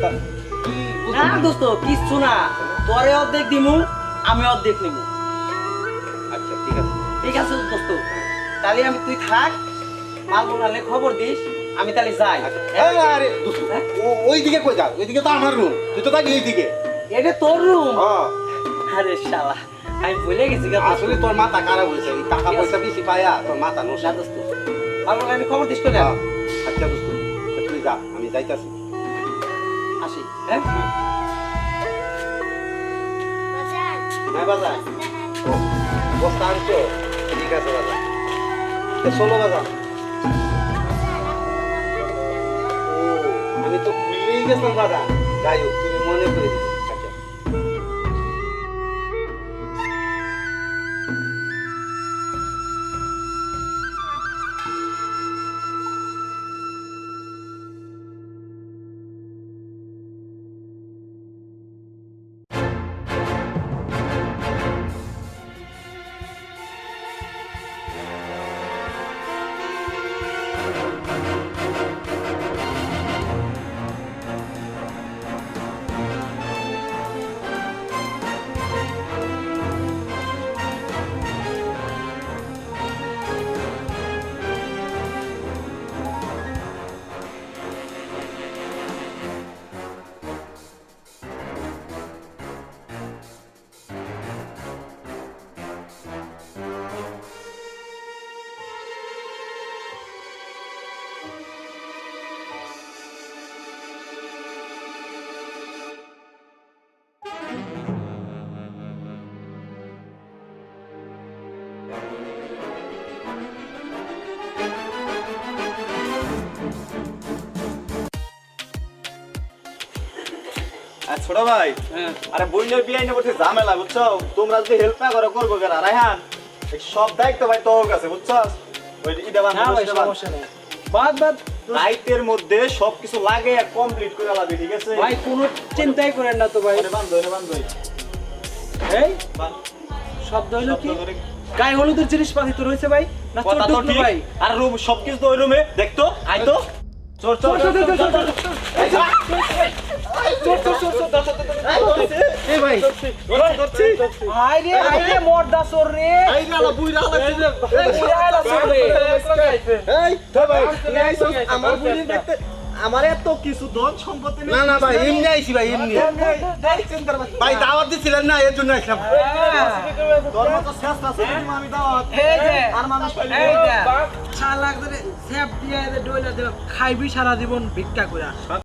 না দোস্ত কিছু না, তোরে অর্ধেক দিমু, আমি অর্ধেক নিমু। আচ্ছা ঠিক আছে। ঠিক আছে দোস্ত, তাহলে আমি তুই থাক, মাল বোনালে খবর দিস, আমি তাহলে যাই। আরে দোস্ত, ওইদিকে কই যা? ওইদিকে তো আমার রুম, তুই তো থাকি এইদিকে। এটা তোর রুম? হ্যাঁ। আরে শালা, আমি ভুলে গেছি গা। আসলে তোর মাথা খারাপ হয়েছে, এই টাকা পয়সা বেশি পায়া তোর মাথা নষ্ট। না দোস্ত, মাল বোনালে খবর দিস করে আচ্ছা দোস্ত, তুই যা, আমি যাইতাছি। আসি। হ্যাঁ হ্যাঁ বাজার, বস্তা আনছো? ঠিক আছে বাজার, চলো বাজার। ও, আমি তো ভুলেই গেছিলাম বাজার। যাই হোক, তুমি মনে করে দিও। আচ্ছা। ছোট ভাই, আরে বইনের বিয়ে নিয়ে বলতে ঝামেলা বুঝছো, তোমরা যদি হেল্প না করো করবো কেন? রায়হান, এই সব দায়িত্ব ভাই তোর কাছে বুঝছো। ওই ইটা বান, সমস্যা নেই, বাদ বাদ দায়িত্বের মধ্যে সবকিছু লাগে আর কমপ্লিট করে লাবি, ঠিক আছে ভাই, কোনো চিন্তাই করেন না তো ভাই। বান্ধব এই শব্দ হইলো কি? গায়ে হলুদের জিনিসপাতি তো রয়েছে ভাই, না চোর কথা তো ঢুকলো ঠিক, ভাই? আর রুম সবকিছু তো ওই রুমে দেখতো, আইতো চোর চোর চোর চোর চোর চোর এই ভাই আইরে মর্দা চোর রে, এই না বুইরা লাগছে। বুইড়া আলা চোর রে। এই তো ভাই, আমার বুঝিন দেখতে আমার এত কিছু ধন সম্পত্তি নেই। না না ভাই, এমনি আইছি ভাই, এমনি। ভাই দাওয়াত দিছিলেন না, এর জন্য আসলাম। তোর মতো শেষ আছে আমি দাওয়াত এই যে আর মানুষ পাইলে এই যে শালা ধরে সেফ দিয়ে ডইলা দেব, খাইবি সারা জীবন ভিক্ষা কইরা।